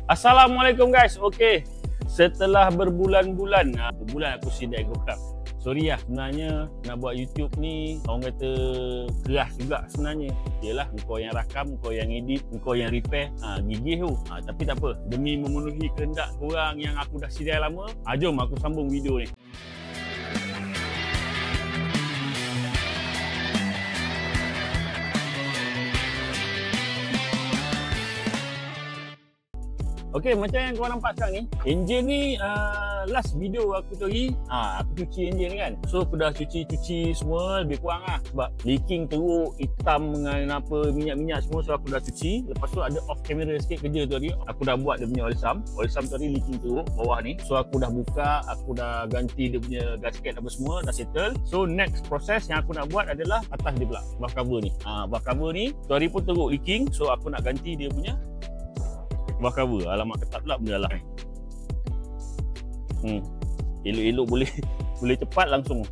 Assalamualaikum guys. Okey, setelah berbulan-bulan, berbulan aku sidai GoPro. Sorry lah, sebenarnya nak buat YouTube ni orang kata keras juga sebenarnya. Yelah, kau yang rakam, kau yang edit, kau yang repair, gigih tu. Tapi tak apa, demi memenuhi kehendak korang yang aku dah sidai lama, jom aku sambung video ni. Okey, macam yang korang nampak sekarang ni, engine ni last video aku tadi, aku cuci engine ni kan. So aku dah cuci semua lebih kurang lah. Sebab leaking teruk, hitam dengan apa, minyak-minyak semua. So aku dah cuci. Lepas tu ada off camera sikit kerja tu tadi. Aku dah buat dia punya oil sump. Oil sump tadi leaking teruk bawah ni. So aku dah buka, aku dah ganti dia punya gasket apa semua, dah settle. So next proses yang aku nak buat adalah atas dia pula, buff cover ni. Buff cover ni tu hari pun teruk leaking. So aku nak ganti dia punya buff cover. Alamak, ketat pula benda lah. Elok-elok boleh cepat langsung.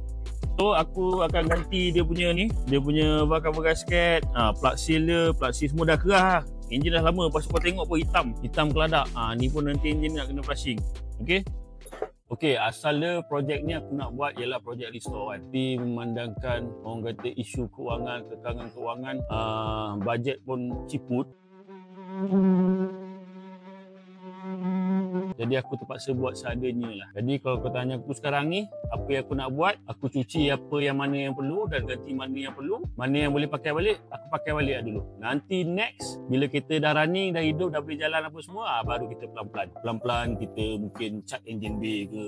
So aku akan ganti dia punya ni, dia punya buff cover gasket, plug seal dia, plug seal semua dah kerah. Enjin dah lama, lepas tu kau tengok pun hitam keladak. Ni pun nanti enjin nak kena flushing. Okey, asal dia projek ni aku nak buat ialah projek restore kan. Tapi memandangkan orang kata isu kewangan, kekangan kewangan, bajet pun ciput. Jadi aku terpaksa buat seadanya lah. Jadi kalau kau tanya aku sekarang ni, apa yang aku nak buat, aku cuci apa yang mana yang perlu dan ganti mana yang perlu. Mana yang boleh pakai balik, aku pakai balik lah dulu. Nanti next, bila kita dah running, dah hidup, dah boleh jalan apa semua, baru kita pelan-pelan. Pelan-pelan kita mungkin cat engine bay ke,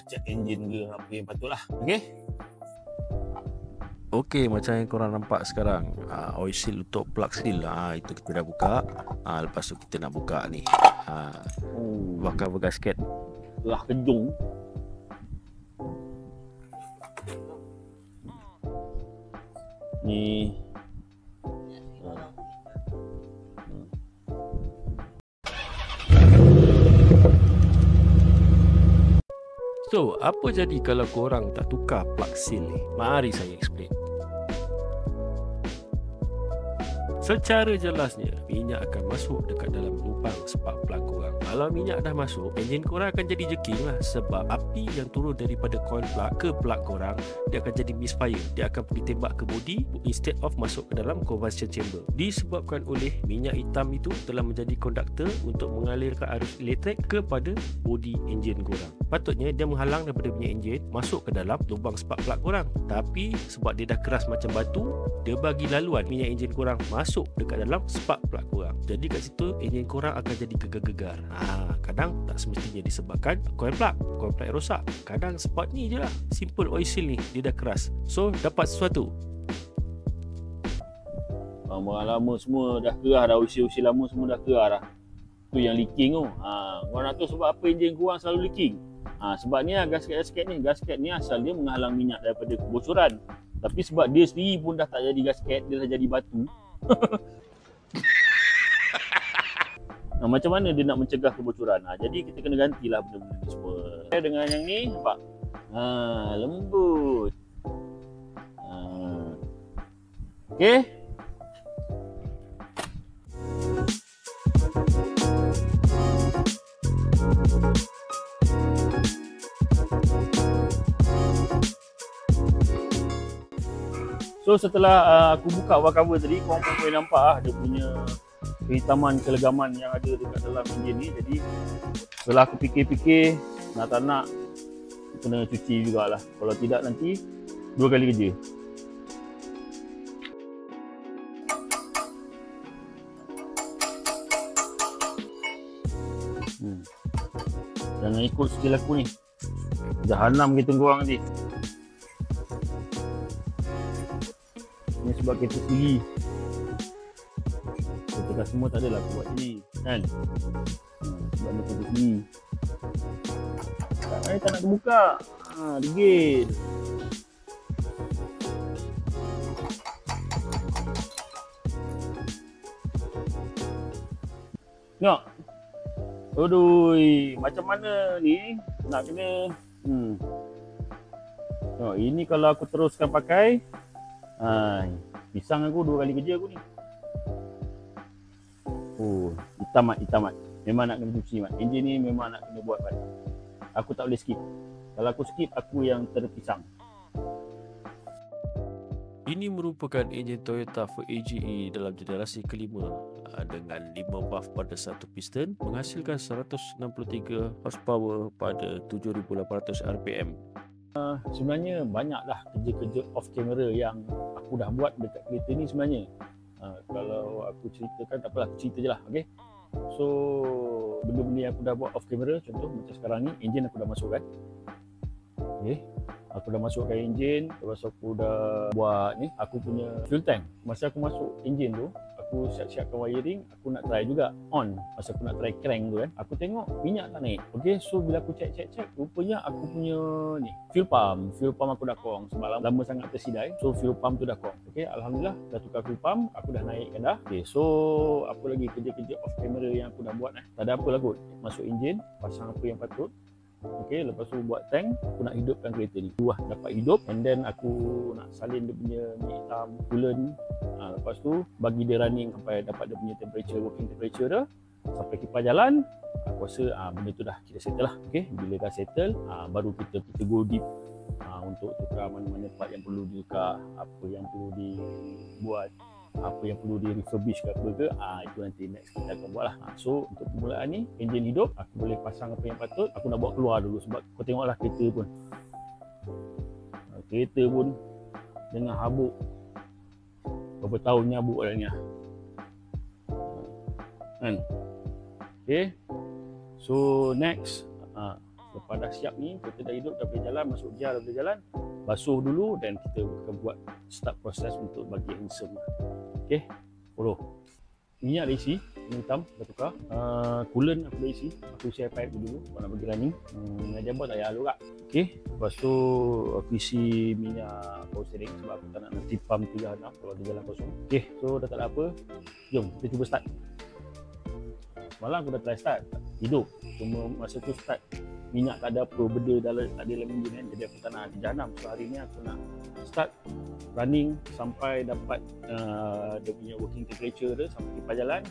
cat engine ke, apa yang patut lah. Okey, macam yang korang nampak sekarang, oil seal untuk plug seal, itu kita dah buka. Lepas tu kita nak buka ni, buff cover gasket. Lah kejung. Ni So, apa jadi kalau korang tak tukar plug seal ni? Mari saya explain. Secara jelasnya, minyak akan masuk dekat dalam lubang spark plug korang. Kalau minyak dah masuk, enjin korang akan jadi jerking lah. Sebab api yang turun daripada coil plug ke plug korang, dia akan jadi misfire. Dia akan pergi tembak ke body instead of masuk ke dalam combustion chamber. Disebabkan oleh minyak hitam itu telah menjadi konduktor untuk mengalirkan arus elektrik kepada body enjin korang. Patutnya dia menghalang daripada minyak enjin masuk ke dalam lubang spark plug korang. Tapi sebab dia dah keras macam batu, dia bagi laluan minyak enjin korang masuk dekat dalam spark plug korang. Jadi kat situ enjin korang akan jadi gegar-gegar. Kadang tak semestinya disebabkan coil plug rosak. Kadang sebab ni je lah, simple oil seal ni dia dah keras. So dapat sesuatu. Lama semua dah kerah dah, usia lama semua dah kerah dah. Tu yang leaking tu. Korang nak tahu sebab apa enjin korang selalu leaking? Sebab ni lah gasket ni asal dia menghalang minyak daripada kebocoran. Tapi sebab dia sendiri pun dah tak jadi gasket, dia dah jadi batu. Macam mana dia nak mencegah kebocoran? Jadi kita kena gantilah benda-benda ni semua. Dengan yang ni, nampak? Lembut. Okey. So setelah aku buka buff cover tadi, korang pun boleh nampak dia punya kehitaman, kelegaman yang ada dekat dalam enjin ni. Jadi setelah aku fikir-fikir, nak tak nak kena cuci jugalah. Kalau tidak nanti 2 kali kerja. Jangan ikut skill aku ni. Jahanam kita korang nanti. Ini sebab kita sendiri. Kita semua tak adalah aku buat sendiri kan. Sebab ni kita sendiri. Tak nak terbuka. Degil. Tengok. Aduh, macam mana ni nak kena. Tengok, ini kalau aku teruskan pakai, pisang aku 2 kali kerja aku ni. Hitam mat. Memang nak kena cuci Mat. Enjin ni memang nak kena buat Mat. Aku tak boleh skip. Kalau aku skip, aku yang terpisang. Ini merupakan enjin Toyota AGE dalam generasi kelima dengan 5 valve pada satu piston menghasilkan 163 horsepower pada 7,800 RPM. Sebenarnya banyaklah kerja-kerja off camera yang aku dah buat dekat kereta ni sebenarnya. Kalau aku ceritakan tak apalah, aku cerita je lah. Okay? So benda-benda yang aku dah buat off camera, contoh macam sekarang ni, enjin aku dah masukkan. Okay. Aku dah masukkan enjin, lepas aku dah buat ni, aku punya fuel tank. Masa aku masuk enjin tu, aku siap-siapkan wiring, aku nak try juga on. Masa aku nak try crank tu kan, aku tengok minyak tak naik. Okay, so bila aku check, rupanya aku punya ni, fuel pump aku dah kong. Semalam lama sangat tersidai, so fuel pump tu dah kong. Okay, Alhamdulillah dah tukar fuel pump, aku dah naikkan dah. Okay, so apa lagi kerja-kerja off camera yang aku dah buat tak ada apa lah kot. Masuk enjin, pasang apa yang patut. Okay, lepas tu buat tank, aku nak hidupkan kereta ni. Buah dapat hidup, and then aku nak salin dia punya minyak hitam, coolant. Lepas tu bagi dia running sampai dapat dia punya temperature, working temperature dah. Sampai kipas jalan, aku rasa benda tu dah kita settle lah. Okay, bila dah settle, baru kita go deep untuk tukar mana-mana part yang perlu ditukar, apa yang perlu dibuat, apa yang perlu di refurbish ke apa ke, itu nanti next kita akan buat lah. So untuk permulaan ni, enjin hidup, aku boleh pasang apa yang patut. Aku nak bawa keluar dulu sebab kau tengoklah kereta pun dengan habuk, berapa tahunnya habuk dah ni kan. Okay, so next, lepas dah siap ni, kereta dah hidup, dah boleh jalan, masuk gear dah boleh jalan, basuh dulu dan kita akan buat start proses untuk bagi handsome. Okay, follow. Minyak dah isi, minyak hitam dah tukar. Coolant aku dah isi, aku isi air pipe dulu kalau nak bagi running. Dia buat tak payah lu kak. Okay, lepas tu aku isi minyak power steering sebab aku tak nak nanti pump 36 kalau dia jalan kosong. Okay, so dah tak ada apa, jom kita cuba start. Malam aku dah try start, hidup. Cuma masa tu start, minyak tak ada apa benda dalam enjin kan. Jadi aku tak nak jahanam. So hari ni aku nak start running sampai dapat dia punya working temperature dia, sampai kipas jalan.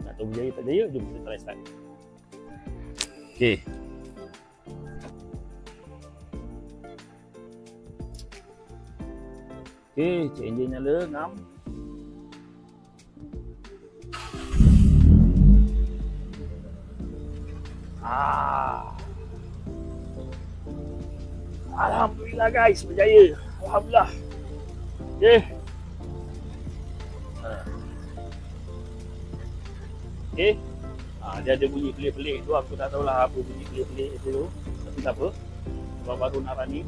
Nak tahu berjaya tak jaya, jom kita try start. Okay. Okay, cek enjin nyala, 6. Alhamdulillah guys, berjaya. Alhamdulillah. Okay. Okay. Dia ada bunyi pelik-pelik tu, aku tak tahulah apa bunyi pelik-pelik tu. Tapi tak apa, sebab baru nak running.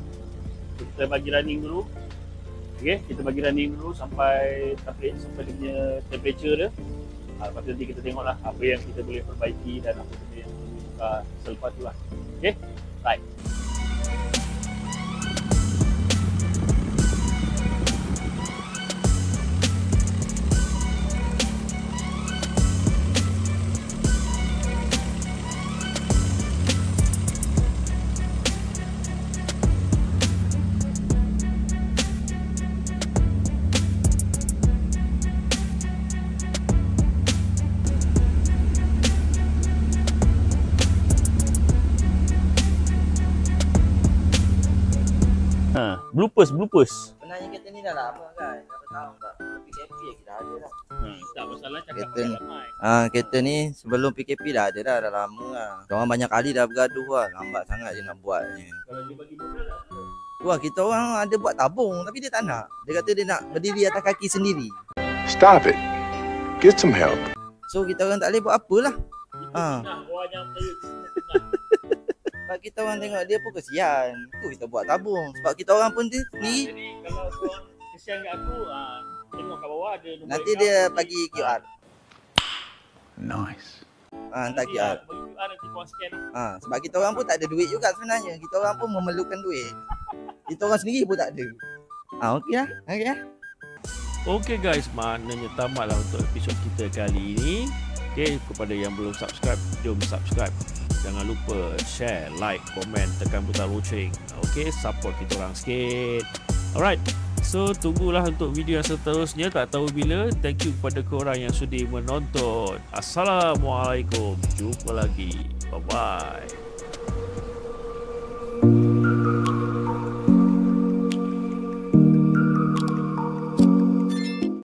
Kita bagi running dulu. Okay, kita bagi running dulu sampai dia punya temperature dia. Lepas tu nanti kita tengoklah apa yang kita boleh perbaiki dan apa benda yang perlu tukar selepas tu lah. Okay, right. Bloopers. Sebenarnya kereta ni dah lama kan, dah bertahun tak. PKP lagi dah ada dah. Tak masalah cakap Kereta pasal ni. ramai. Kereta ni sebelum PKP dah ada dah lama lah. Orang banyak kali dah bergaduh lah, lambat sangat dia nak buat ni. Kalau dia bagi modal tak apa. Wah, kita orang ada buat tabung tapi dia tak nak. Dia kata dia nak berdiri atas kaki sendiri. Stop it. Get some help. So kita orang tak boleh buat apalah. Nah, orang yang saya Sebab kita orang tengok dia pun kesian. Tu kita buat tabung. Sebab kita orang pun ni jadi kalau korang kesian kat aku, tengok kat bawah ada nombor nanti account, dia bagi QR. Nice. Hantar nanti, QR. bagi QR nanti korang scan. Sebab kita orang pun tak ada duit juga sebenarnya. Kita orang pun memerlukan duit. Kita orang sendiri pun tak ada. Okey lah. Okey lah. Okay guys, maknanya tamatlah untuk episod kita kali ini. Okay, kepada yang belum subscribe, jom subscribe. Jangan lupa share, like, komen, tekan butang loceng. Okay, support kita orang sikit. Alright, So tunggulah untuk video yang seterusnya, tak tahu bila. Thank you kepada korang yang sudi menonton. Assalamualaikum. Jumpa lagi. Bye bye.